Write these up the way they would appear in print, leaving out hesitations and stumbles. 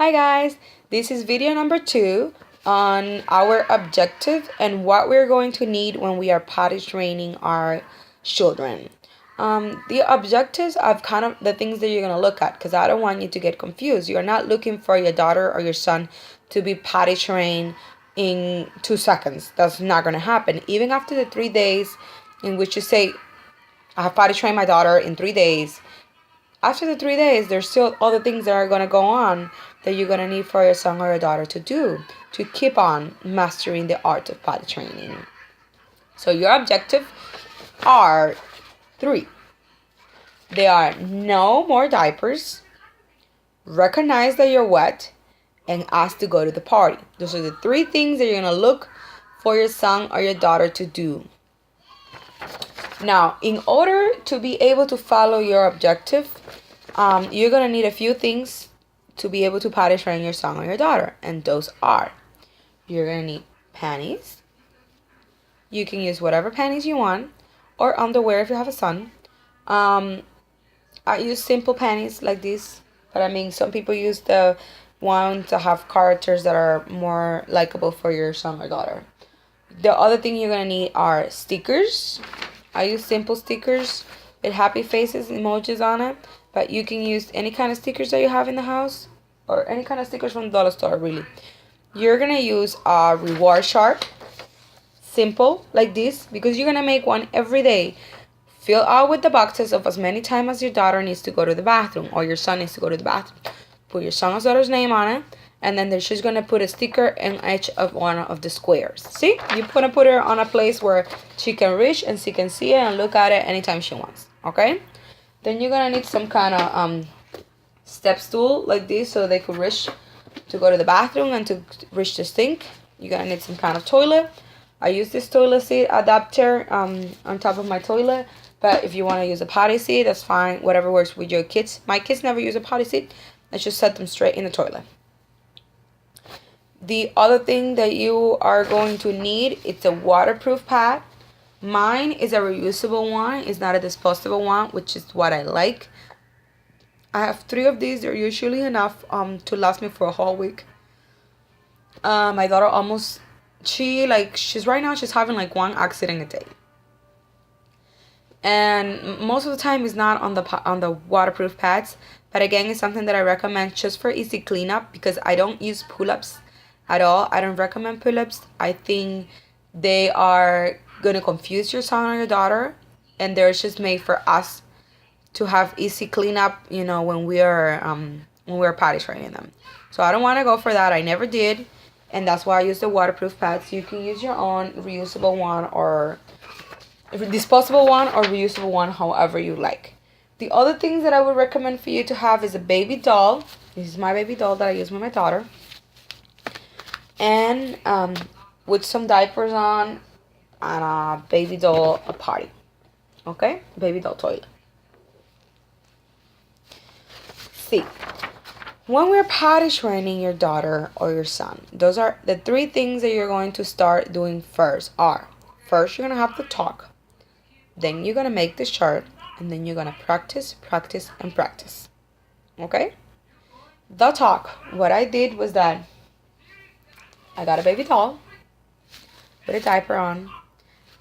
Hi guys, this is video number 2 on our objective and what we're going to need when we are potty training our children. The objectives of kind of the things that you're going to look at, because I don't want you to get confused. You're not looking for your daughter or your son to be potty trained in 2 seconds. That's not going to happen. Even after the 3 days in which you say, I have potty trained my daughter in 3 days. After the 3 days, there's still other things that are going to go on that you're going to need for your son or your daughter to do to keep on mastering the art of potty training. So your objective are 3. They are no more diapers, recognize that you're wet, and ask to go to the party. Those are the 3 things that you're going to look for your son or your daughter to do. Now, in order to be able to follow your objective, you're going to need a few things to be able to potty train your son or your daughter. And those are, you're going to need panties. You can use whatever panties you want, or underwear if you have a son. I use simple panties like this, but I mean, some people use the one to have characters that are more likable for your son or daughter. The other thing you're going to need are stickers. I use simple stickers with happy faces, emojis on it. But you can use any kind of stickers that you have in the house. Or any kind of stickers from the dollar store, really. You're going to use a reward chart. Simple, like this. Because you're going to make one every day. Fill out with the boxes of as many times as your daughter needs to go to the bathroom. Or your son needs to go to the bathroom. Put your son or daughter's name on it. And then they're just going to put a sticker in each of one of the squares. See? You're going to put her on a place where she can reach and she can see it and look at it anytime she wants. Okay? Then you're going to need some kind of step stool like this so they could reach to go to the bathroom and to reach the sink. You're going to need some kind of toilet. I use this toilet seat adapter on top of my toilet. But if you want to use a potty seat, that's fine. Whatever works with your kids. My kids never use a potty seat. Let's just set them straight in the toilet. The other thing that you are going to need, it's a waterproof pad. Mine is a reusable one. It's not a disposable one, which is what I like. I have 3 of these. They're usually enough to last me for a whole week. My daughter she's right now she's having like 1 accident a day. And most of the time it's not on the waterproof pads. But again, it's something that I recommend just for easy cleanup because I don't use pull-ups at all. I don't recommend pull-ups. I think they are going to confuse your son or your daughter. And they're just made for us to have easy cleanup, when we're potty training them. So I don't want to go for that. I never did. And that's why I use the waterproof pads. You can use your own reusable one or disposable one or reusable one, however you like. The other things that I would recommend for you to have is a baby doll. This is my baby doll that I use with my daughter. And with some diapers on and a baby doll, a potty. Okay? Baby doll toilet. See, when we're potty training your daughter or your son, those are the 3 things that you're going to start doing first first you're going to have the talk, then you're going to make the chart, and then you're going to practice, and practice. Okay? The talk, what I did was that I got a baby doll with a diaper on,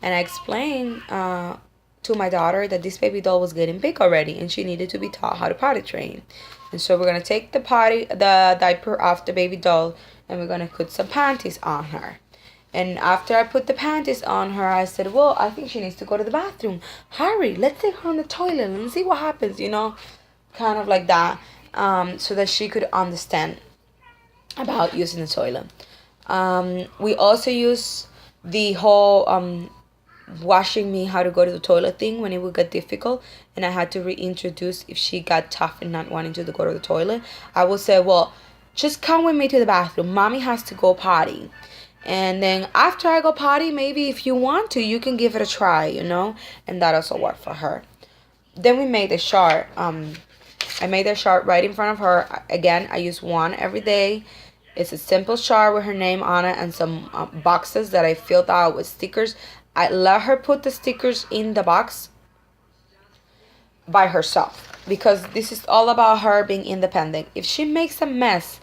and I explained to my daughter that this baby doll was getting big already and she needed to be taught how to potty train. And so we're going to take the diaper off the baby doll and we're going to put some panties on her. And after I put the panties on her, I said, well, I think she needs to go to the bathroom. Hurry, let's take her on the toilet and see what happens, kind of like that, so that she could understand about using the toilet. We also use the whole washing me how to go to the toilet thing when it would get difficult and I had to reintroduce if she got tough and not wanting to go to the toilet. I would say, well, just come with me to the bathroom. Mommy has to go potty. And then after I go potty, maybe if you want to, you can give it a try, and that also worked for her. Then we made the chart. I made the chart right in front of her. Again, I use one every day. It's a simple chart with her name on it and some boxes that I filled out with stickers. I let her put the stickers in the box by herself because this is all about her being independent. If she makes a mess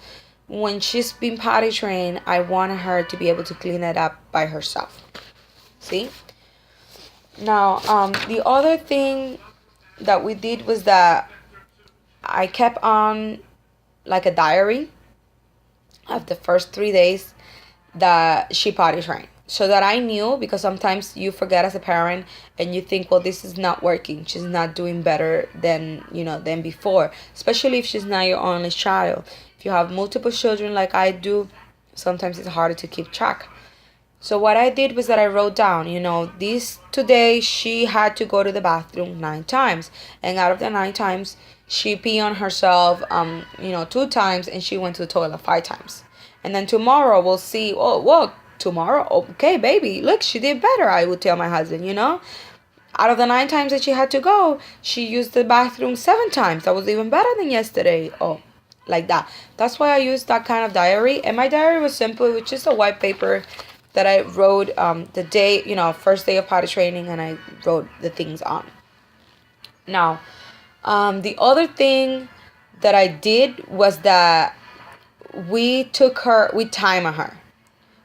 when she's been potty trained, I want her to be able to clean it up by herself. See? Now, the other thing that we did was that I kept on like a diary of the first 3 days that she potty trained. So that I knew, because sometimes you forget as a parent and you think, well, this is not working. She's not doing better than, than before. Especially if she's not your only child. If you have multiple children like I do, sometimes it's harder to keep track. So what I did was that I wrote down, this today she had to go to the bathroom 9 times. And out of the 9 times, she peed on herself, 2 times, and she went to the toilet 5 times. And then tomorrow we'll see, oh, well, tomorrow, okay, baby, look, she did better, I would tell my husband, Out of the 9 times that she had to go, she used the bathroom 7 times. That was even better than yesterday. Oh, like that. That's why I used that kind of diary. And my diary was simple. It was just a white paper that I wrote the day, first day of potty training, and I wrote the things on. Now, the other thing that I did was that we timed her.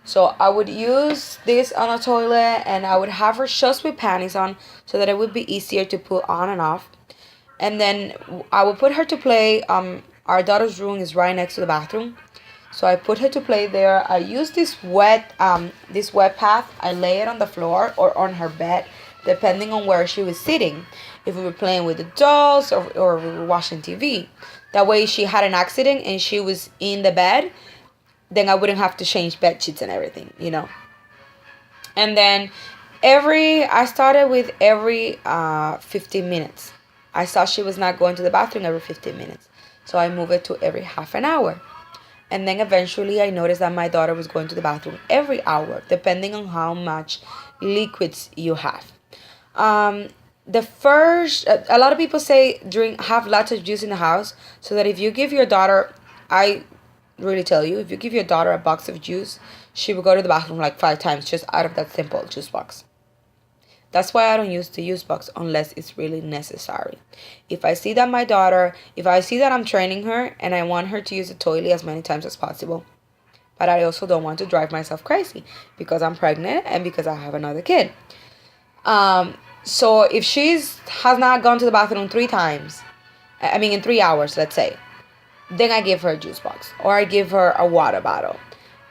So I would use this on the toilet, and I would have her just with panties on so that it would be easier to put on and off. And then I would put her to play. Our daughter's room is right next to the bathroom. So I put her to play there. I use this wet pad. I lay it on the floor or on her bed, depending on where she was sitting. If we were playing with the dolls or we were watching TV. That way, if she had an accident and she was in the bed, then I wouldn't have to change bed sheets and everything, And then I started with every 15 minutes. I saw she was not going to the bathroom every 15 minutes. So I moved it to every half an hour. And then eventually I noticed that my daughter was going to the bathroom every hour, depending on how much liquids you have. A lot of people say have lots of juice in the house, so that if you give your daughter, I really tell you, if you give your daughter a box of juice, she will go to the bathroom like 5 times just out of that simple juice box. That's why I don't use the juice box unless it's really necessary. If I see that I'm training her and I want her to use the toilet as many times as possible, but I also don't want to drive myself crazy because I'm pregnant and because I have another kid. So if has not gone to the bathroom 3 times, in 3 hours, let's say, then I give her a juice box or I give her a water bottle.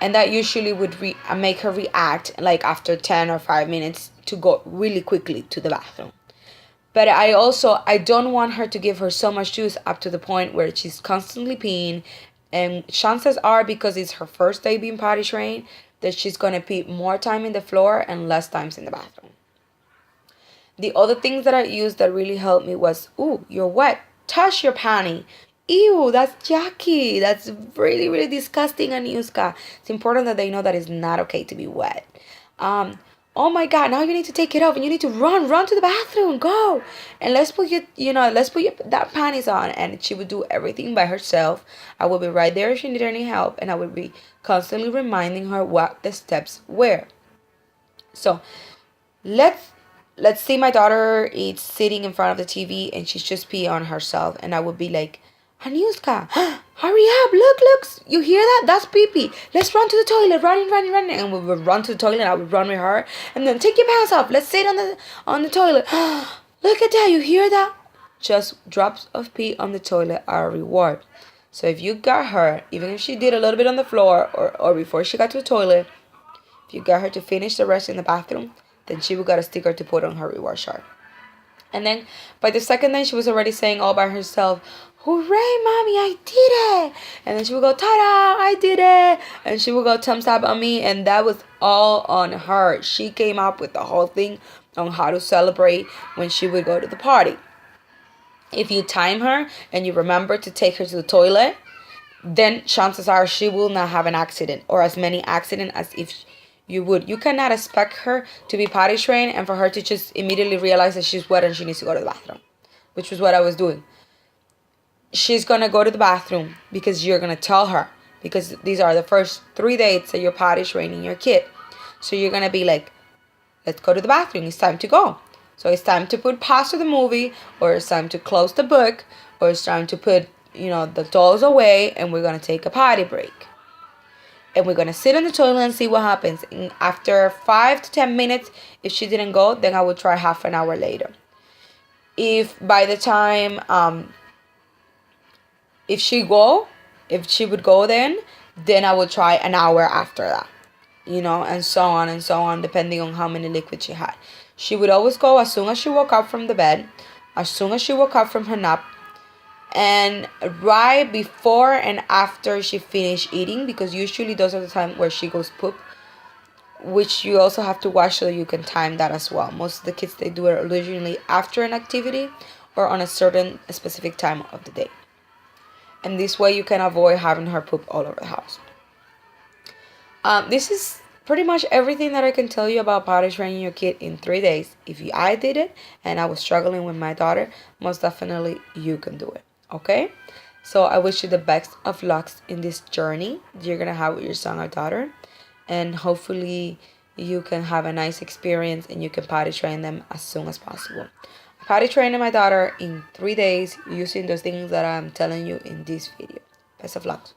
And that usually would make her react like after 10 or 5 minutes to go really quickly to the bathroom. But I don't want her to give her so much juice up to the point where she's constantly peeing. And chances are, because it's her first day being potty trained, that she's going to pee more time in the floor and less times in the bathroom. The other things that I used that really helped me was, ooh, you're wet. Touch your panty. Ew, that's yucky. That's really, really disgusting, Aniuska. It's important that they know that it's not okay to be wet. Oh my God, now you need to take it off and you need to run to the bathroom, go. And let's put that panties on. And she would do everything by herself. I would be right there if she needed any help. And I would be constantly reminding her what the steps were. So let's see my daughter is sitting in front of the TV and she's just peeing on herself. And I would be like, Aniuska, hurry up, look, you hear that? That's pee-pee. Let's run to the toilet, running. And we would run to the toilet and I would run with her. And then take your pants off, let's sit on the toilet. Look at that, you hear that? Just drops of pee on the toilet are a reward. So if you got her, even if she did a little bit on the floor or before she got to the toilet, if you got her to finish the rest in the bathroom, then she would got a sticker to put on her reward chart. And then by the second day, she was already saying all by herself, hooray, mommy, I did it. And then she would go, ta-da, I did it. And she would go thumbs up on me. And that was all on her. She came up with the whole thing on how to celebrate when she would go to the party. If you time her and you remember to take her to the toilet, then chances are she will not have an accident or as many accidents as if you would. You cannot expect her to be potty trained and for her to just immediately realize that she's wet and she needs to go to the bathroom, which was what I was doing. She's going to go to the bathroom because you're going to tell her, because these are the first 3 dates that you're potty training your kid. So you're going to be like, let's go to the bathroom. It's time to go. So it's time to put pause to the movie, or it's time to close the book, or it's time to put the dolls away, and we're gonna take a potty break. And we're gonna sit in the toilet and see what happens. And after 5 to 10 minutes, if she didn't go, then I would try half an hour later. If by the time if she would go, then I would try an hour after that. And so on, depending on how many liquids she had. She would always go as soon as she woke up from the bed, as soon as she woke up from her nap, and right before and after she finished eating, because usually those are the time where she goes poop, which you also have to watch so you can time that as well. Most of the kids, they do it originally after an activity or on a certain specific time of the day. And this way you can avoid having her poop all over the house. This is pretty much everything that I can tell you about potty training your kid in 3 days. If I did it and I was struggling with my daughter, most definitely you can do it. Okay? So I wish you the best of lucks in this journey you're going to have with your son or daughter. And hopefully you can have a nice experience and you can potty train them as soon as possible. I potty trained my daughter in 3 days using those things that I'm telling you in this video. Best of luck.